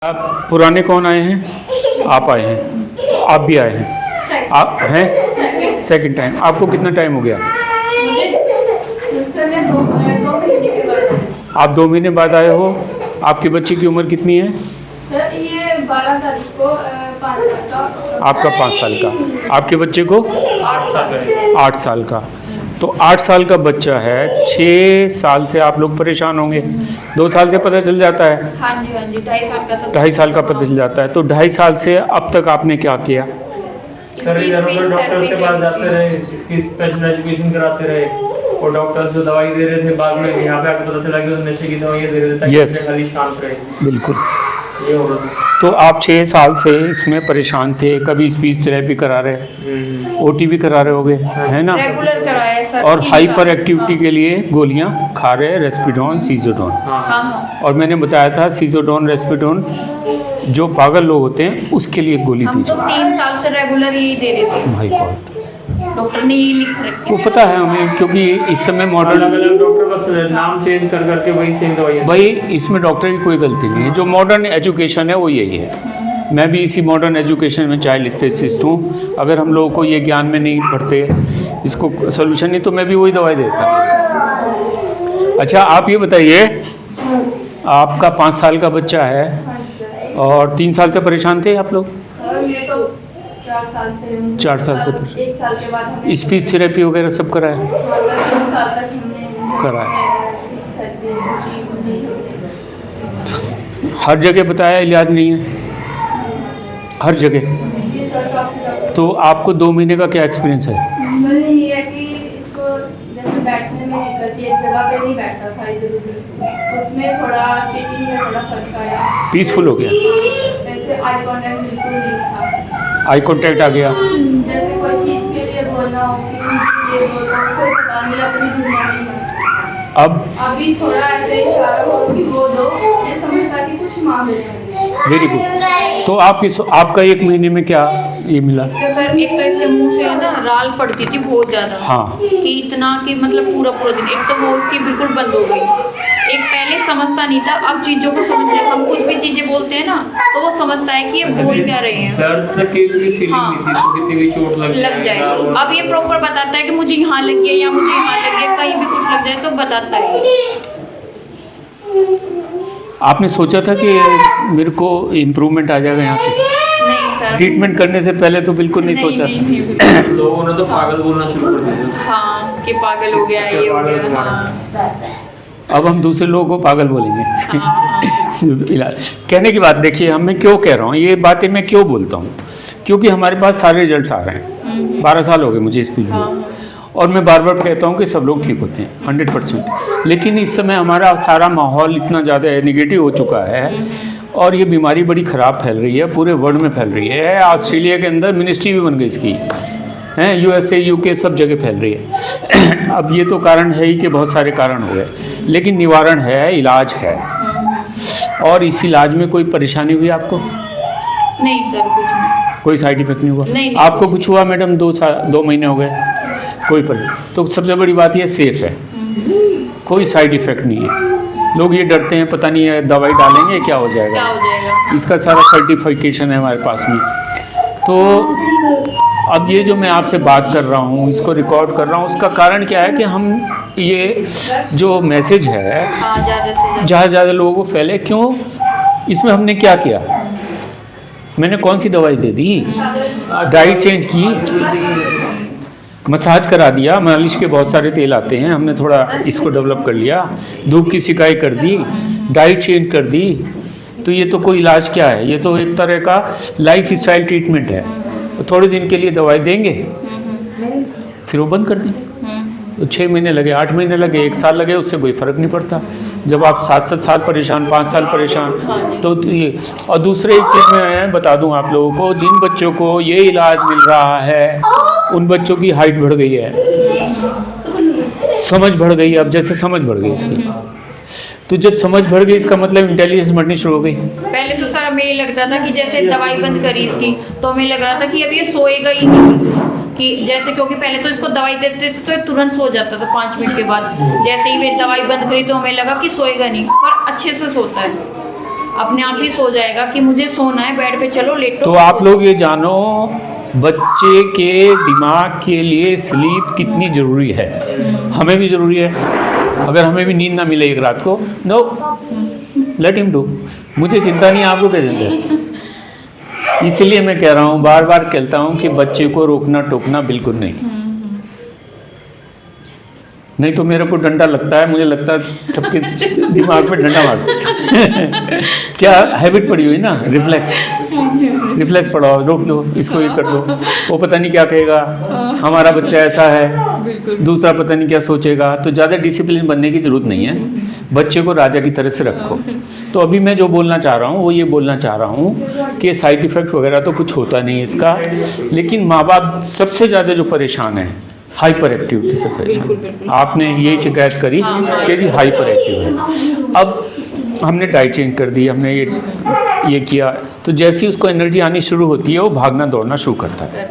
आप पुराने कौन आए हैं? आप आए हैं, आप भी आए हैं, आप हैं सेकंड टाइम। आपको कितना टाइम हो गया? आप 2 महीने बाद आए हो। आपके बच्चे की उम्र कितनी है? सर ये 12 तारीख को 5 साल का। आपका 5 साल का, आपके बच्चे को 8 साल का। 8 साल का। तो 8 साल का बच्चा है, 6 साल से आप लोग परेशान होंगे। 2 साल से पता चल जाता है, हाँ जी 2.5 साल का था। 2.5 साल का पता चल जाता है। तो 2.5 साल से अब तक आपने क्या किया? सर इधर उधर डॉक्टर के पास जाते रहे, इसकी स्पेशल एजुकेशन कराते रहे और डॉक्टर्स जो दवाई दे रहे थे बाद में यहाँ पे आके पता चला कि वो नशे की दवाइयाँ दे रहे थे ताकि Yes. बच्चे खाली शांत रहे। बिल्कुल। ये हो रहा था। तो आप 6 साल से इसमें परेशान थे, कभी स्पीच थेरेपी करा रहे, ओटी भी करा रहे होगे, है ना? रेगुलर कराया है सर। और हाइपर एक्टिविटी के लिए गोलियां खा रहे, रेस्पिडोन, सीजोडोन। हाँ हाँ हाँ। और मैंने बताया था सीजोडोन, रेस्पिडोन जो पागल लोग होते हैं उसके लिए गोली हम तो दीजिए। 3 साल से रेगुलर यही दे रहे थे। भाई गॉड, डॉक्टर ने यही लिख रखी वो है। पता है हमें, क्योंकि इस समय अलग मॉडर्न अलग डॉक्टर बस नाम चेंज कर करके वही सेम दवाइयाँ। भाई इसमें डॉक्टर की कोई गलती नहीं है। जो मॉडर्न एजुकेशन है वो यही है। मैं भी इसी मॉडर्न एजुकेशन में चाइल्ड स्पेशलिस्ट हूँ। अगर हम लोगों को ये ज्ञान में नहीं पढ़ते, इसको सोल्यूशन नहीं, तो मैं भी वही दवाई देता। अच्छा आप ये बताइए, आपका 5 साल का बच्चा है और 3 साल से परेशान थे आप लोग? सर ये तो 4 साल से। 4 साल से 1 साल के बाद हमें स्पीच थेरेपी वगैरह सब कराया? 2 साल तक हमने कराया। कराया। हर जगह बताया इलाज नहीं है? हर जगह। जी सर काफी। तो आपको 2 महीने का क्या एक्सपीरियंस है? सर ये है कि इसको जैसे बैठने में दिक्कत थी, एक जगह पे नहीं बैठता था इधर उधर, उसमें थोड़ा सीटिंग में थोड़ा फर्क आया। पीसफुल हो गया, वैसे आई कांटेक्ट बिल्कुल नहीं था। आई कांटेक्ट आ गया। जैसे कोई चीज़ के लिए बोलना हो कि ये बोलो, कोई पता नहीं अपनी दुनिया में मस्त। अब अभी थोड़ा ऐसे इशारा हो कि बोलो, ये समझता कि कुछ मांग रहे हैं। Very good. तो आपका 1 महीने में क्या ये मिला? इसके सर एक तो इसके मुंह से है ना राल पड़ती थी बहुत ज़्यादा। हाँ। कि इतना कि मतलब पूरा दिन, एक तो वो उसकी बिल्कुल बंद हो गई। एक पहले समझता नहीं था, अब चीज़ों को समझते हैं। हम कुछ भी चीज़ें बोलते हैं ना तो वो समझता है कि ये बोल क्या रहे हैं। दर्द की भी फीलिंग हाँ। नहीं थी, तो कितनी भी चोट लग जाए। अब ये प्रॉपर बताता है कि मुझे यहाँ लग गया या मुझे यहाँ लग गया, कहीं भी कुछ लग जाए तो बताता है। आपने सोचा था कि मेरे को इम्प्रूवमेंट आ जाएगा यहाँ से? नहीं सर। ट्रीटमेंट करने से पहले तो बिल्कुल नहीं सोचा था। बिल्कुल। लोगों ने तो पागल बोलना शुरू कर दिया। हाँ कि पागल हो गया ये हो गया। हाँ। अब हम दूसरे लोगों को पागल बोलेंगे। हाँ। इलाज कहने की बात देखिए, हम मैं क्यों कह रहा हूँ ये बातें, मैं क्यों बोलता हूँ, क्योंकि हमारे पास सारे रिजल्ट्स आ रहे हैं। 12 साल हो गए मुझे इस फील्ड में, और मैं बार बार कहता हूँ कि सब लोग ठीक होते हैं 100%। लेकिन इस समय हमारा सारा माहौल इतना ज़्यादा नेगेटिव हो चुका है और ये बीमारी बड़ी ख़राब फैल रही है, पूरे वर्ल्ड में फैल रही है। ऑस्ट्रेलिया के अंदर मिनिस्ट्री भी बन गई इसकी, हैं, USA UK सब जगह फैल रही है। अब ये तो कारण है ही कि बहुत सारे कारण हो गए, लेकिन निवारण है, इलाज है। और इस इलाज में कोई परेशानी हुई आपको? नहीं सर कुछ नहीं। कोई साइड इफेक्ट नहीं हुआ? नहीं। आपको कुछ हुआ मैडम? 2 महीने हो गए, कोई परेशानी? तो सबसे बड़ी बात ये सेफ है, कोई साइड इफेक्ट नहीं है। लोग ये डरते हैं, पता नहीं है दवाई डालेंगे क्या हो क्या जाएगा। हो जाएगा? इसका सारा सर्टिफिकेशन है हमारे पास में। तो अब ये जो मैं आपसे बात कर रहा हूँ, इसको रिकॉर्ड कर रहा हूँ, उसका कारण क्या है कि हम ये जो मैसेज है हाँ ज़्यादा से ज़्यादा से ज़्यादा लोगों को फैले। क्यों? इसमें हमने क्या किया? मैंने कौन सी दवाई दे दी? डाइट चेंज की, मसाज करा दिया, मालिश के बहुत सारे तेल आते हैं, हमने थोड़ा इसको डेवलप कर लिया, धूप की सिकाई कर दी, डाइट चेंज कर दी। तो ये तो कोई इलाज क्या है? ये तो एक तरह का लाइफ स्टाइल ट्रीटमेंट है। थोड़े दिन के लिए दवाई देंगे, फिर वो बंद कर देंगे। तो 6 महीने लगे, 8 महीने लगे, 1 साल लगे, उससे कोई फ़र्क नहीं पड़ता। जब आप 7-7 साल परेशान, 5 साल परेशान, तो ये। और दूसरे एक चीज़ मैं बता दूं आप लोगों को, जिन बच्चों को ये इलाज मिल रहा है उन बच्चों की हाइट बढ़ गई है, समझ बढ़ गई। अब जैसे समझ बढ़ गई इसकी, तो जब समझ बढ़ गई इसका मतलब इंटेलिजेंस बढ़नी शुरू हो गई। पहले तो सर हमें ये लगता था कि जैसे दवाई बंद करी इसकी तो हमें लग रहा था कि अब ये सोएगा ही नहीं, कि जैसे क्योंकि पहले तो इसको दवाई देते थे तो ये तुरंत सो जाता था 5 मिनट के बाद। जैसे ही वे दवाई बंद करी तो हमें लगा कि सोएगा नहीं, पर अच्छे से सोता है। अपने आप ही सो जाएगा कि मुझे सोना है, बेड पे चलो लेटो। तो आप लोग ये जानो बच्चे के दिमाग के लिए स्लीप कितनी ज़रूरी है। हमें भी ज़रूरी है। अगर हमें भी नींद ना मिले एक रात को, नो, लेट हिम डू, मुझे चिंता नहीं, आपको क्या चिंता है। इसलिए मैं कह रहा हूँ, बार बार कहता हूँ कि बच्चे को रोकना टोकना बिल्कुल नहीं। नहीं तो मेरे को डंडा लगता है, मुझे लगता है सबके दिमाग पे डंडा मार क्या हैबिट पड़ी हुई ना, रिफ्लेक्स पड़ा हो, रोक दो इसको, ये कर दो, वो पता नहीं क्या कहेगा, हमारा बच्चा ऐसा है, दूसरा पता नहीं क्या सोचेगा। तो ज़्यादा डिसिप्लिन बनने की ज़रूरत नहीं है, बच्चे को राजा की तरह से रखो। तो अभी मैं जो बोलना चाह रहा हूँ वो ये बोलना चाह रहा हूँ कि साइड इफ़ेक्ट वगैरह तो कुछ होता नहीं इसका, लेकिन माँ बाप सबसे ज़्यादा जो परेशान है हाइपर एक्टिविटी से परेशान। आपने यही शिकायत करी कि जी हाइपर एक्टिव है। अब हमने डाइट चेंज कर दी, हमने ये किया, तो जैसे ही उसको एनर्जी आनी शुरू होती है वो भागना दौड़ना शुरू करता है।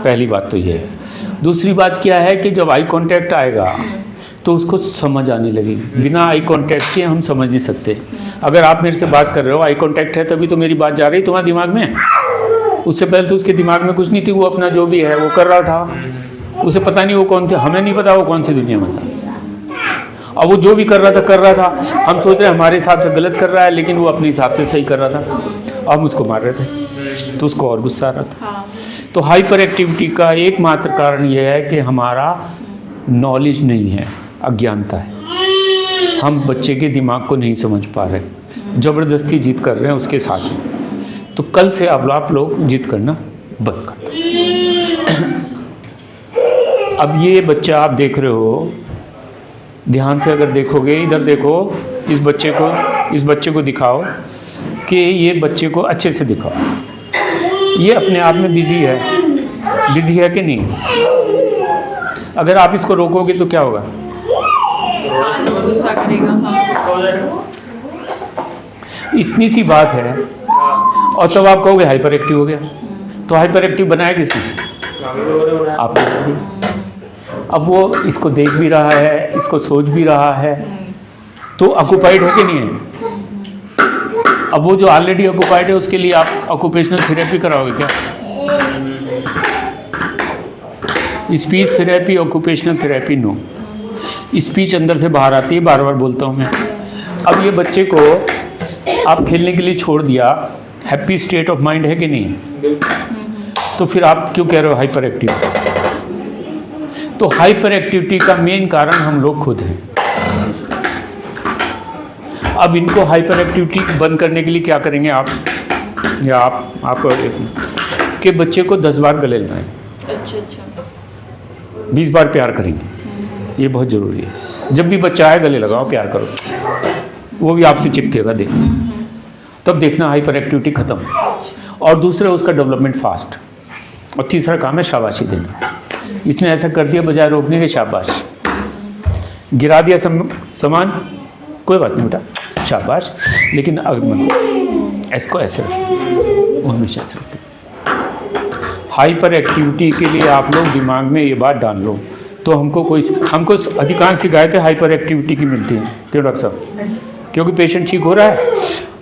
पहली बात तो ये है। दूसरी बात क्या है कि जब आई कांटेक्ट आएगा तो उसको समझ आने लगेगी। बिना आई कांटेक्ट के हम समझ नहीं सकते। अगर आप मेरे से बात कर रहे हो, आई कांटेक्ट है तभी तो मेरी बात जा रही तुम्हारे दिमाग में। उससे पहले तो उसके दिमाग में कुछ नहीं थी, वो अपना जो भी है वो कर रहा था, उसे पता नहीं वो कौन थे, हमें नहीं पता वो कौन सी दुनिया में था। अब वो जो भी कर रहा था, हम सोच रहे हमारे हिसाब से गलत कर रहा है, लेकिन वो अपने हिसाब से सही कर रहा था। हम उसको मार रहे थे तो उसको और गुस्सा आ रहा था। तो हाइपर एक्टिविटी का एकमात्र कारण यह है कि हमारा नॉलेज नहीं है, अज्ञानता है। हम बच्चे के दिमाग को नहीं समझ पा रहे, ज़बरदस्ती जिद कर रहे हैं उसके साथ में। तो कल से अब आप लोग जिद करना बंद कर दो। अब ये बच्चा आप देख रहे हो, ध्यान से अगर देखोगे, इधर देखो, इस बच्चे को दिखाओ कि ये बच्चे को अच्छे से दिखाओ। ये अपने आप में बिजी है कि नहीं? अगर आप इसको रोकोगे तो क्या होगा? गुस्सा करेगा। इतनी सी बात है और तब आप कहोगे हाइपर एक्टिव हो गया। तो हाइपर एक्टिव बनाया किसने? आपने। अब वो इसको देख भी रहा है, इसको सोच भी रहा है, तो ऑक्यूपाइड है कि नहीं है? अब वो जो ऑलरेडी ऑक्यूपाइड है उसके लिए आप ऑक्यूपेशनल थेरेपी कराओगे क्या? Speech therapy, occupational therapy no. Speech अंदर से बाहर आती है, बार बार बोलता हूँ मैं। अब ये बच्चे को आप खेलने के लिए छोड़ दिया, हैप्पी स्टेट ऑफ माइंड है कि नहीं? तो फिर आप क्यों कह रहे हो हाइपर एक्टिव? तो हाइपर एक्टिविटी का मेन कारण हम लोग खुद हैं। अब इनको हाइपर एक्टिविटी बंद करने के लिए क्या करेंगे आप, या आप के बच्चे को 10 बार गले लगाएं। अच्छा 20 बार प्यार करेंगे, ये बहुत ज़रूरी है। जब भी बच्चा आए गले लगाओ, प्यार करो, वो भी आपसे चिपकेगा, देखना। तब देखना हाइपर एक्टिविटी ख़त्म। और दूसरा उसका डेवलपमेंट फास्ट। और तीसरा काम है शाबाशी देना। इसने ऐसा कर दिया बजाय रोकने के, शाबाश। गिरा दिया सामान, कोई बात नहीं बेटा, शाबाश। लेकिन अगर इसको ऐसे रखें, हमेशा ऐसे रखें। हाइपर एक्टिविटी के लिए आप लोग दिमाग में ये बात डाल लो, तो हमको अधिकांश शिकायतें हाइपर एक्टिविटी की मिलती हैं। क्यों डॉक्टर साहब? क्योंकि पेशेंट ठीक हो रहा है,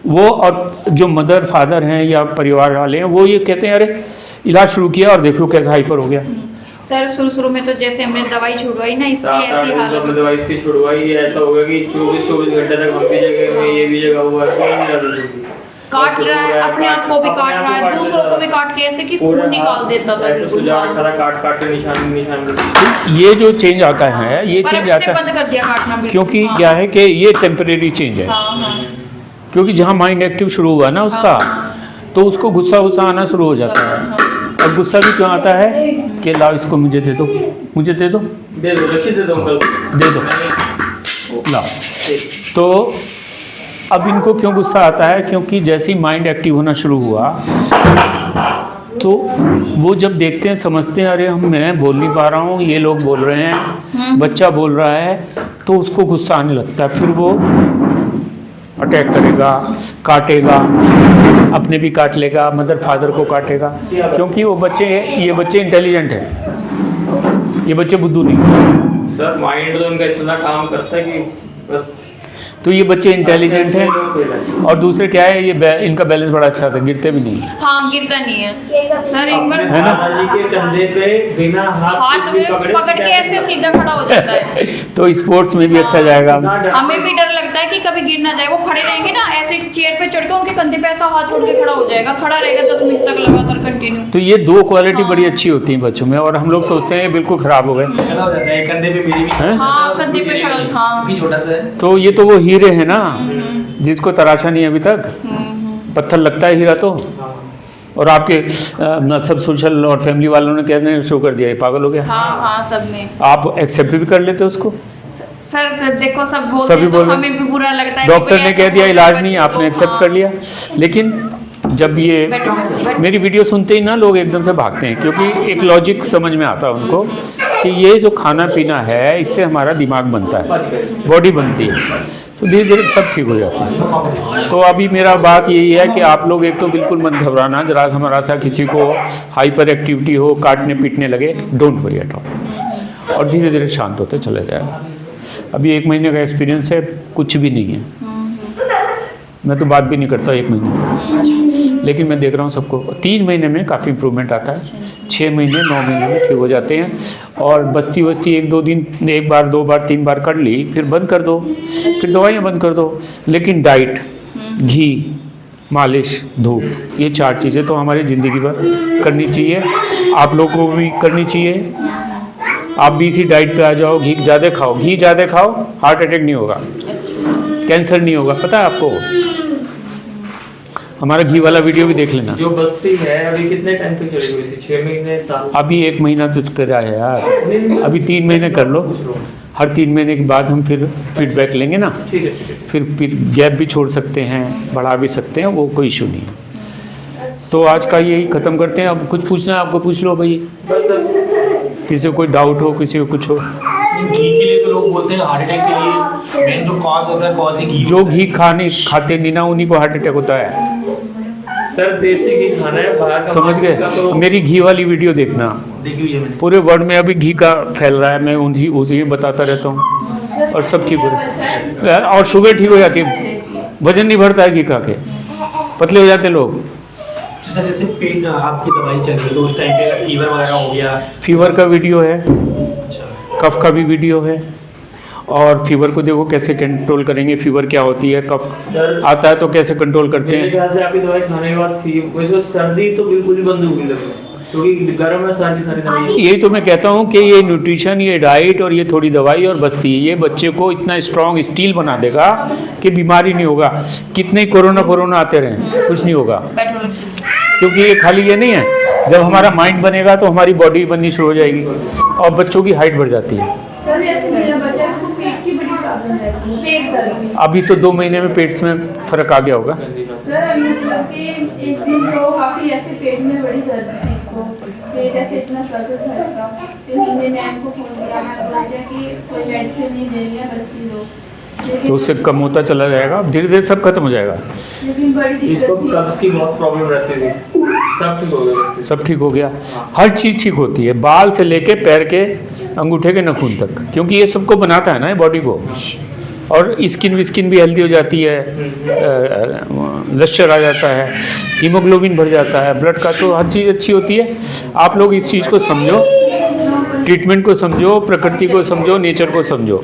वो और जो मदर फादर हैं या परिवार वाले हैं वो ये कहते हैं अरे इलाज शुरू किया और देखो कैसा हाइपर हो गया। सर शुरू में तो जैसे हमने दवाई छुड़वाई ना, इसकी ऐसी हालत, दवाई इसकी छुड़वाई, ऐसा होगा कि 24 घंटे तक हम भी जगह में, ये भी जगह हुआ, काट रहा है, अपने आप को भी काट रहा है, दूसरों को भी काट के ऐसे कि खून निकाल देता था। ऐसे सुझा रखा था, काट के निशान। ये जो चेंज आता है, ये चेंज आता बंद कर दिया काटना, क्योंकि क्या है कि ये टेम्परेरी चेंज है। क्योंकि जहाँ माइंड एक्टिव शुरू हुआ ना उसका, तो उसको गुस्सा आना शुरू हो जाता है। और गुस्सा भी क्यों आता है कि लाओ इसको मुझे दे दो, मुझे दे दो, दे दो लाओ। तो अब इनको क्यों गुस्सा आता है? क्योंकि जैसे ही माइंड एक्टिव होना शुरू हुआ तो वो जब देखते हैं, समझते हैं अरे मैं बोल नहीं पा रहा हूँ, ये लोग बोल रहे हैं, बच्चा बोल रहा है, तो उसको गुस्सा आने लगता है। फिर वो अटैक करेगा, काटेगा, अपने भी काट लेगा, मदर फादर को काटेगा। क्योंकि ये बच्चे इंटेलिजेंट हैं, ये बच्चे बुद्धू नहीं। सर माइंड तो इनका इतना काम करता है कि बस तो ये बच्चे इंटेलिजेंट हैं, और दूसरे क्या है, ये इनका बैलेंस बड़ा अच्छा था, गिरते भी नहीं। हाँ, गिरता नहीं है सर। एक बार है ना? दादाजी के कंधे पे बिना हाथ में पकड़ के ऐसे सीधा खड़ा हो जाता है। तो स्पोर्ट्स में भी अच्छा जाएगा। हमें भी डर लगता है कि कभी गिर ना जाए। वो खड़े रहेंगे ना ऐसे चेयर पे चढ़ के, उनके कंधे पे ऐसा हाथ छोड़ के खड़ा हो जाएगा, खड़ा रहेगा 10 मिनट तक लगातार कंटिन्यू। तो ये दो क्वालिटी बड़ी अच्छी होती हैं बच्चों में, और हम लोग सोचते हैं ये बिल्कुल खराब हो गए। खड़ा हो जाता है, कंधे पे मेरी भी। हैं? हाँ, कंधे पे खड़ा हो, हाँ। भी छोटा सा है। तो ये तो वो हीरे हैं ना, जिसको तराशा नहीं अभी तक। पत्थर लगता है हीरा तो। और आपके सब सोशल और फैमिली वालों ने कहने शो कर दिया, ये पागल हो गया। हाँ हाँ, सब में। आप एक्सेप्ट भी कर लेते हो उसको? सर देखो सब बोलते सभी हैं तो बोल रहे। हमें भी बुरा लगता है। डॉक्टर ने कह दिया इलाज नहीं, बच्चों आपने को, एक्सेप्ट हाँ। कर लिया। लेकिन जब ये बैठो। मेरी वीडियो सुनते ही ना लोग एकदम से भागते हैं, क्योंकि एक लॉजिक समझ में आता है उनको कि ये जो खाना पीना है इससे हमारा दिमाग बनता है, बॉडी बनती है, तो धीरे धीरे सब ठीक हो जाता है। तो अभी मेरा बात यही है कि आप लोग एक तो बिल्कुल मत घबराना, जरा हमारा सा किसी को हाइपर एक्टिविटी हो, काटने पीटने लगे, डोंट वरी एट ऑल, और धीरे धीरे शांत होते चले जाएगा। अभी 1 महीने का एक्सपीरियंस है, कुछ भी नहीं है। मैं तो बात भी नहीं करता 1 महीने में, लेकिन मैं देख रहा हूँ सबको 3 महीने में काफ़ी इम्प्रूवमेंट आता है, 6 महीने 9 महीने में ठीक हो जाते हैं। और बस्ती 1-2 दिन 1 बार 2 बार 3 बार कर ली, फिर बंद कर दो, फिर दवाइयाँ बंद कर दो। लेकिन डाइट, घी, मालिश, धूप, ये 4 चीज़ें तो हमारी ज़िंदगी भर करनी चाहिए, आप लोगों को भी करनी चाहिए। आप भी इसी डाइट पे आ जाओ, घी ज़्यादा खाओ, घी ज़्यादा खाओ, हार्ट अटैक नहीं होगा, कैंसर नहीं होगा, पता है आपको। हमारा घी वाला वीडियो भी देख लेना। जो बस्ती है अभी कितने टाइम तक चलेगी इसकी? 6 महीने, साल? अभी 1 महीना तो करा है यार, अभी 3 महीने कर लो, हर 3 महीने के बाद हम फिर फीडबैक लेंगे ना, ठीक है ठीक है। फिर गैप भी छोड़ सकते हैं, बढ़ा भी सकते हैं, वो कोई इशू नहीं है। तो आज का यही ख़त्म करते हैं। अब कुछ पूछना है आपको पूछ लो भाई, बस अब किसी को कोई डाउट हो, किसी को कुछ हो। घी के लिए तो लोग बोलते हैं हार्ट अटैक के लिए मेन जो कॉज होता है, कॉज ही घी। जो घी खाते नहीं ना, उन्हीं को हार्ट अटैक होता है। सर देसी घी खाना है, बाहर का समझ मार्केट का गए? तो मेरी घी वाली वीडियो देखना, देखी हुई है मैंने। पूरे वर्ल्ड में अभी घी का फैल रहा है, मैं उसी में बताता रहता हूँ, और सब ठीक हो रहा है। और शुगर ठीक हो जाती है, वजन नहीं बढ़ता है घी खा के, पतले हो जाते हैं लोग। सर जैसे पेट आपकी दवाई चल रही है तो उस टाइम पे फीवर वगैरह हो गया, फीवर का वीडियो है, अच्छा कफ का भी वीडियो है, और फीवर को देखो कैसे कंट्रोल करेंगे, फीवर क्या होती है, कफ सर आता है तो कैसे कंट्रोल करते मेरे हैं। ख्याल से आपकी दवाई खाने के बाद वैसे सर्दी तो बिल्कुल ही बंद होगी लगभग, क्योंकि गर्म में सारी दवाई। यही तो मैं कहता हूँ कि ये न्यूट्रिशन, ये डाइट और ये थोड़ी दवाई और बस्ती, ये बच्चे को इतना स्ट्रॉन्ग स्टील बना देगा कि बीमारी नहीं होगा। कितने ही कोरोना आते रहें, कुछ नहीं होगा, बैठो। क्योंकि ये खाली ये नहीं है, जब हमारा माइंड बनेगा तो हमारी बॉडी बननी शुरू हो जाएगी, और बच्चों की हाइट बढ़ जाती है। सर जैसे मेरा बच्चा है, उसको पेट की बड़ी प्रॉब्लम रहती है, पेट दर्द। अभी तो 2 महीने में पेट में फर्क आ गया होगा। सर मतलब कि एक दिन तो काफ़ी ऐसे पेट में बड़ी दर्द थी इसको, पेट ऐसे इतना दर्द था इसका। फिर हमने मैम को फ़ोन किया, मैम बोल दिया कि कोई मेडिसिन नहीं दे रही है, बस्ती लो। तो उससे कम होता चला जाएगा, धीरे धीरे सब खत्म हो जाएगा। लेकिन बड़ी इसको दिक्कत थी। कब्ज की बहुत प्रॉब्लम रहती थी, सब ठीक हो गया। सब ठीक हो गया, हर चीज़ ठीक होती है, बाल से लेके पैर के अंगूठे के नाखून तक, क्योंकि ये सबको बनाता है ना ये बॉडी को। और स्किन भी हेल्दी हो जाती है, लश्चर आ जाता है, हीमोग्लोबिन बढ़ जाता है, ब्लड का, तो हर चीज़ अच्छी होती है। आप लोग इस चीज़ को समझो, ट्रीटमेंट को समझो, प्रकृति को समझो, नेचर को समझो,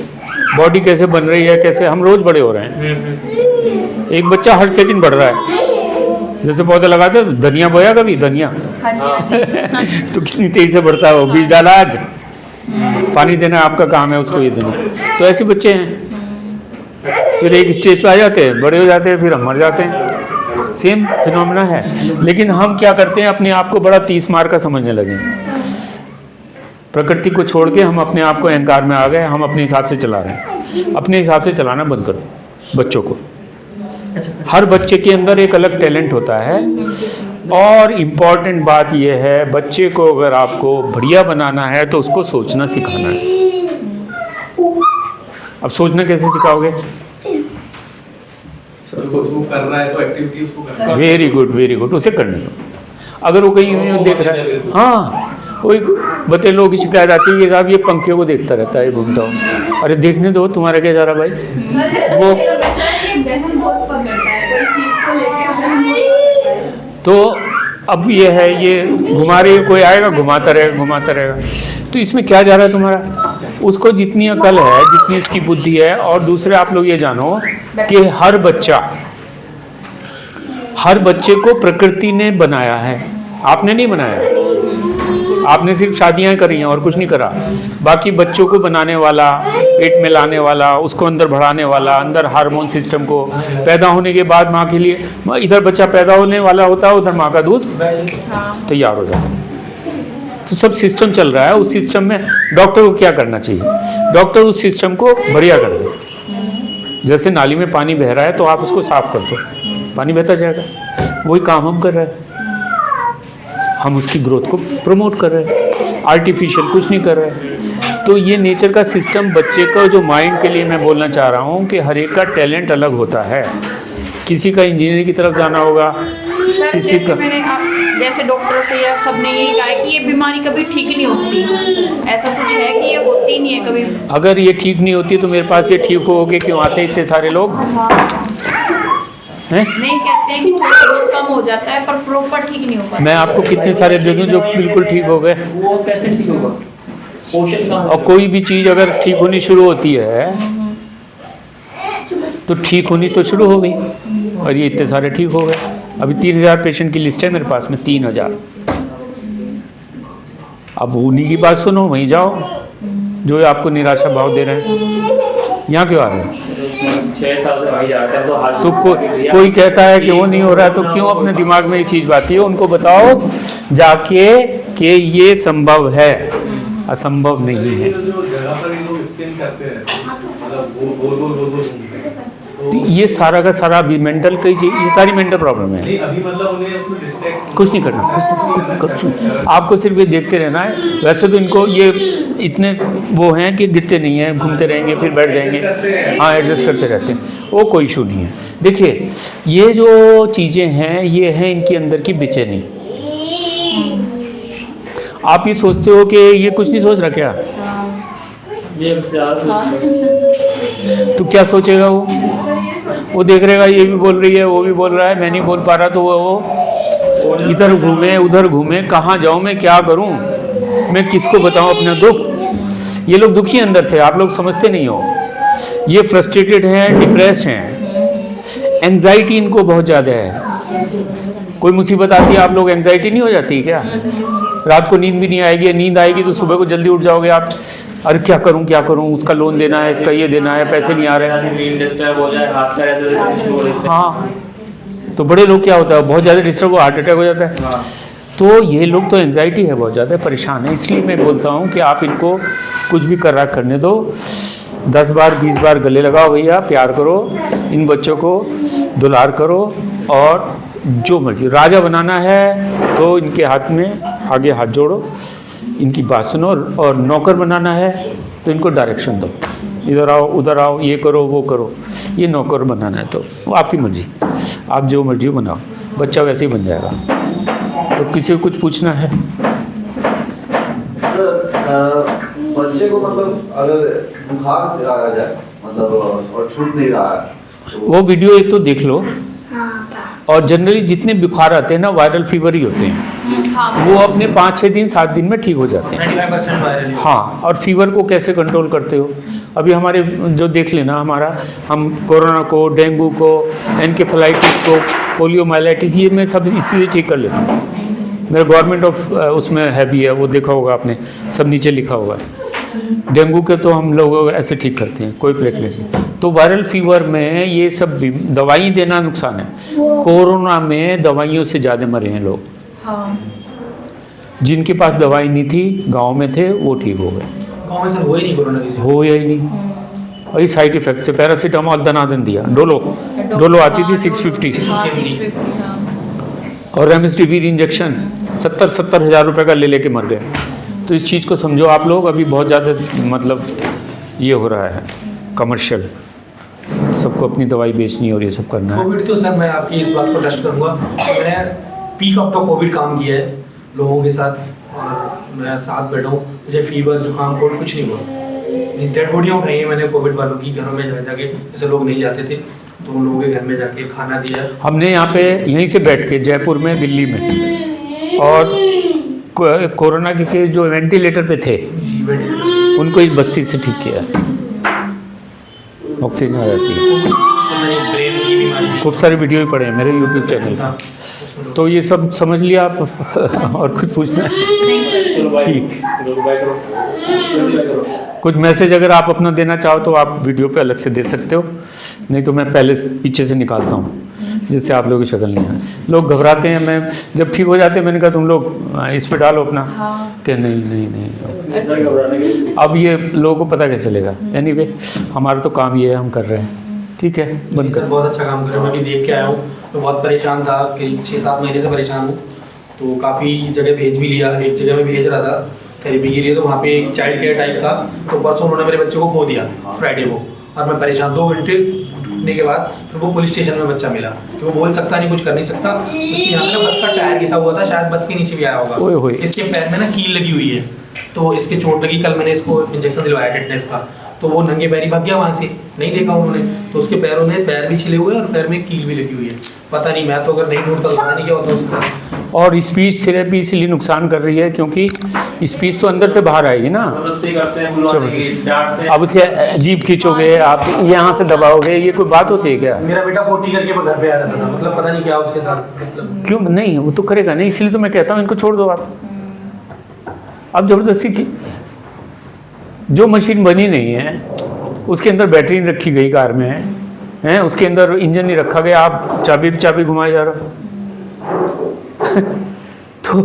बॉडी कैसे बन रही है, कैसे हम रोज़ बड़े हो रहे हैं। एक बच्चा हर सेकंड बढ़ रहा है, जैसे पौधे लगाते हो, धनिया बोया कभी धनिया तो कितनी तेज़ी से बढ़ता है वो, बीज डाला आज, पानी देना आपका काम है उसको, ये देना। तो ऐसे बच्चे हैं, फिर एक स्टेज पे आ जाते हैं, बड़े हो जाते हैं, फिर हम मर जाते हैं, सेम फिनोमेना है। लेकिन हम क्या करते हैं, अपने आप को बड़ा 30 मार का समझने लगे, प्रकृति को छोड़ के हम अपने आप को अहंकार में आ गए, हम अपने हिसाब से चला रहे हैं। अपने हिसाब से चलाना बंद कर दो बच्चों को। हर बच्चे के अंदर एक अलग टैलेंट होता है, और इम्पॉर्टेंट बात यह है, बच्चे को अगर आपको बढ़िया बनाना है तो उसको सोचना सिखाना है। अब सोचना कैसे सिखाओगे? वो कर रहा है तो एक्टिविटी उसको करना है। वेरी गुड, उसे करने दो। अगर वो कहीं देख रहा है, हाँ वही बते लोगों की शिकायत आती है कि साहब ये पंखे को देखता रहता है, घूमता हूँ। अरे देखने दो, तुम्हारा क्या जा रहा भाई। वो बच्चा ये बहन बहुत पकड़ता है, कोई चीज़ को लेके बहन बहुत पकड़ता है। तो अब ये है, ये घुमा रही है, कोई आएगा घुमाता रहेगा। तो इसमें क्या जा रहा है तुम्हारा? उसको जितनी अकल है, जितनी इसकी बुद्धि है। और दूसरे आप लोग ये जानो कि हर बच्चे को प्रकृति ने बनाया है, आपने नहीं बनाया। आपने सिर्फ शादियां करी हैं और कुछ नहीं करा। बाकी बच्चों को बनाने वाला, पेट में लाने वाला, उसको अंदर बढ़ाने वाला, अंदर हार्मोन सिस्टम को, पैदा होने के बाद माँ के लिए, इधर बच्चा पैदा होने वाला होता है, उधर माँ का दूध तैयार हो जाता है। तो सब सिस्टम चल रहा है। उस सिस्टम में डॉक्टर को क्या करना चाहिए? डॉक्टर उस सिस्टम को बढ़िया कर दे। जैसे नाली में पानी बह रहा है तो आप उसको साफ कर दो, पानी बहता जाएगा। वही काम हम कर रहे हैं। हम उसकी ग्रोथ को प्रमोट कर रहे हैं, आर्टिफिशियल कुछ नहीं कर रहे हैं। तो ये नेचर का सिस्टम, बच्चे का जो माइंड के लिए मैं बोलना चाह रहा हूँ कि हर एक का टैलेंट अलग होता है। किसी का इंजीनियरिंग की तरफ जाना होगा, सर किसी जैसे का जैसे डॉक्टरों से या सबने यही कहा है कि ये बीमारी कभी ठीक नहीं होती, ऐसा कुछ है कि ये होती नहीं है कभी? अगर ये ठीक नहीं होती तो मेरे पास ये ठीक होगे क्यों आते इतने सारे लोग हैं? नहीं, कहते हैं कि थोड़ा बहुत कम हो जाता है पर प्रॉपर ठीक नहीं हो पाता। मैं आपको कितने सारे दे दूं जो बिल्कुल ठीक हो गए। वो कैसे ठीक होगा? पोषण का और कोई भी चीज़ अगर ठीक होनी शुरू होती है तो ठीक होनी तो शुरू हो गई, और ये इतने सारे ठीक हो गए। अभी 3000 पेशेंट की लिस्ट है मेरे पास में, 3000। अब उन्हीं की बात सुनो, वहीं जाओ जो आपको निराशा भाव दे रहे हैं। यहाँ क्यों आ रहे हैं? 6 साल से भाई जाता है तो हाथ तो कोई कहता है कि वो नहीं हो रहा है, तो क्यों अपने दिमाग में ये चीज़ बाती है? उनको बताओ जाके कि ये संभव है, असंभव नहीं है। जो जगह पर ये लोग स्किन करते हैं, मतलब गोल तो ये सारा का सारा अभी मेंटल कई चीज, ये सारी मेंटल प्रॉब्लम है। नहीं, अभी मतलब उन्हें उसमें डिस्ट्रैक्ट कुछ नहीं करना, कुछ नहीं। आपको सिर्फ ये देखते रहना है। वैसे तो इनको ये इतने वो हैं कि गिरते नहीं हैं, घूमते रहेंगे फिर बैठ जाएंगे। हाँ, एडजस्ट करते रहते हैं, वो कोई इशू नहीं है। देखिए ये जो चीज़ें हैं, ये हैं इनके अंदर की बेचैनी। आप ये सोचते हो कि ये कुछ नहीं सोच रहा क्या? ये तो क्या सोचेगा वो देख रहेगा, ये भी बोल रही है, वो भी बोल रहा है, मैं नहीं बोल पा रहा, तो वो इधर घूमे उधर घूमे, कहाँ जाऊँ मैं, क्या करूँ मैं, किसको बताऊँ अपना दुख। ये लोग दुखी अंदर से, आप लोग समझते नहीं हो। ये फ्रस्ट्रेटेड हैं, डिप्रेस्ड हैं, एंग्जाइटी इनको बहुत ज़्यादा है। कोई मुसीबत आती है, आप लोग एंग्जाइटी नहीं हो जाती है क्या? रात को नींद भी नहीं आएगी, नींद आएगी तो सुबह को जल्दी उठ जाओगे आप। अरे क्या करूं, उसका लोन देना है, इसका ये देना है, पैसे नहीं आ रहे हैं। नींद डिस्टर्ब हो जाए, हाथ का ऐसे हाँ, तो बड़े लोग क्या होता है, बहुत ज़्यादा डिस्टर्ब हो, हार्ट अटैक हो जाता है। हाँ। तो ये लोग तो एंजाइटी है, बहुत ज़्यादा परेशान है। इसलिए मैं बोलता हूँ कि आप इनको कुछ भी कर रहा करने दो, 10 बार 20 बार गले लगाओ भैया, प्यार करो इन बच्चों को, दुलार करो, और जो मर्जी राजा बनाना है तो इनके हाथ में आगे हाथ जोड़ो, इनकी बात सुनो। और नौकर बनाना है तो इनको डायरेक्शन दो, इधर आओ उधर आओ, ये करो वो करो। ये नौकर बनाना है तो वो आपकी मर्जी, आप जो मर्जी बनाओ, बच्चा वैसे ही बन जाएगा। तो किसी को कुछ पूछना है? बच्चे को मतलब अगर बुखार आ जाए मतलब और छूट नहीं रहा है, वो वीडियो एक तो देख लो। और जनरली जितने बुखार आते हैं ना, वायरल फीवर ही होते हैं। वो अपने 5-6 दिन 7 दिन में ठीक हो जाते हैं। 95% वायरल। हाँ, और फीवर को कैसे कंट्रोल करते हो? अभी हमारे जो देख लेना, हम कोरोना को, डेंगू को, एनकेफेलाइटिस को, पोलियोमाइलाइटिस, ये मैं सब इसीलिए ठीक कर लेता हूँ। मेरा गवर्नमेंट ऑफ उसमें है भी है, वो देखा होगा आपने, सब नीचे लिखा हुआ है। डेंगू के तो हम लोग ऐसे ठीक करते हैं, कोई प्लेटलेट नहीं। तो वायरल फीवर में ये सब दवाई देना नुकसान है। कोरोना में दवाइयों से ज़्यादा मरे हैं लोग। हाँ। जिनके पास दवाई नहीं थी, गांव में थे, वो ठीक हो गए। गाँव में सर हो ही नहीं कोरोना किसी को। हो या ही नहीं, वही साइड इफेक्ट से पैरासीटामोल दनादन दिया, डोलो आती थी 650, हाँ, 650, हाँ। और रेमडेसिविर इंजेक्शन 70 हज़ार रुपये का ले लेके मर गए। तो इस चीज़ को समझो आप लोग। अभी बहुत ज़्यादा मतलब ये हो रहा है कमर्शियल, सबको अपनी दवाई बेचनी और ये सब करना है। कोविड तो सर मैं आपकी इस बात को टच करूँगा, मैंने पीक ऑफ द कोविड काम किया है, लोगों के साथ और मैं साथ बैठा हूँ। मुझे फीवर जुकाम कोल्ड कुछ नहीं हुआ। डेड बॉडियाँ उठाई हैं मैंने कोविड वालों की, घरों में जाके जैसे लोग नहीं जाते थे तो उन लोगों के घर में जाके खाना दिया। हमने यहाँ पे यहीं से बैठ के जयपुर में, दिल्ली में, और कोरोना के केस जो वेंटिलेटर पे थे जी वेंटिलेटर उनको इस बस्ती से ठीक किया। ऑक्सीजन आ जाती है। पता नहीं ब्रेन की बीमारी खूब सारे वीडियो भी पड़े हैं मेरे यूट्यूब चैनल था पर। उसमें तो ये सब समझ लिया आप और कुछ पूछना है? नहीं सर। चलो बाय ठीक। चलो बाय करो, जल्दी बाय करो। कुछ मैसेज अगर आप अपना देना चाहो तो आप वीडियो पे अलग से दे सकते हो, नहीं तो मैं पहले पीछे से निकालता हूँ जिससे आप लोगों की शक्ल नहीं आए। लोग घबराते हैं, मैं जब ठीक हो जाते हैं मैंने कहा तुम लोग इस पे डालो अपना, कि नहीं नहीं नहीं। इस तरह घबराने की अब ये लोगों को पता कैसे चलेगा? एनीवे हमारा तो काम ये है, हम कर रहे हैं। ठीक है, बंद सर कर। बहुत अच्छा काम कर रहे हैं। मैं भी देख के आया हूँ, मैं बहुत परेशान था, करीब 6-7 महीने से परेशान हूँ। तो काफ़ी जगह भेज भी लिया, एक जगह में भेज रहा था थेरेपी के लिए, तो वहाँ पे एक चाइल्ड केयर टाइप था। तो परसों उन्होंने मेरे बच्चे को खो दिया फ्राइडे को, और मैं परेशान 2 घंटे ढूंढने के बाद फिर वो पुलिस स्टेशन में बच्चा मिला कि वो बोल सकता नहीं, कुछ कर नहीं सकता। उसके यहाँ पे ना बस का टायर घिसा हुआ था, शायद बस के नीचे भी आया ओए होगा। होए। इसके पैर में ना कील लगी हुई है, तो इसके चोट लगी। कल मैंने इसको इंजेक्शन दिलवाया टेटनेस का, तो वो नंगे पैरी भाग गया वहाँ से, नहीं देखा उन्होंने। तो उसके पैरों में पैर भी छिले हुए हैं और पैर में कील भी लगी हुई है। पता नहीं, मैं तो अगर नहीं ढूंढता तो पता नहीं क्या होता उसके साथ। और स्पीच थेरेपी इसलिए नुकसान कर रही है क्योंकि स्पीच तो अंदर से बाहर आएगी ना। जबरदस्ती करते हैं, बुलवाने की, डांटते हैं। अब उसे अजीब खींचोगे आप, यहाँ से दबाओगे, ये कोई बात होती है क्या? मेरा बेटा पोटी करके घर पे आ जाता था, मतलब पता नहीं क्या उसके साथ, मतलब क्यों नहीं, वो तो करेगा नहीं, इसलिए तो मैं कहता हूँ इनको छोड़ दो आप। अब जबरदस्ती की जो मशीन बनी नहीं है, उसके अंदर बैटरी नहीं रखी गई कार में है, उसके अंदर इंजन नहीं रखा गया, आप चाबी घुमाए जा रहे हो। तो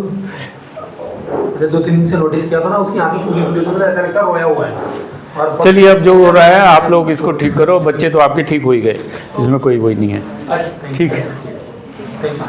2-3 दिन से नोटिस किया था ना, उसकी आंखें फूली फूली, मतलब ऐसा लगता है रोया हुआ है। और चलिए अब जो हो रहा है आप लोग इसको ठीक करो, बच्चे तो आपके ठीक हो ही गए, इसमें कोई वही नहीं है। अच्छा, ठीक है। Thank you.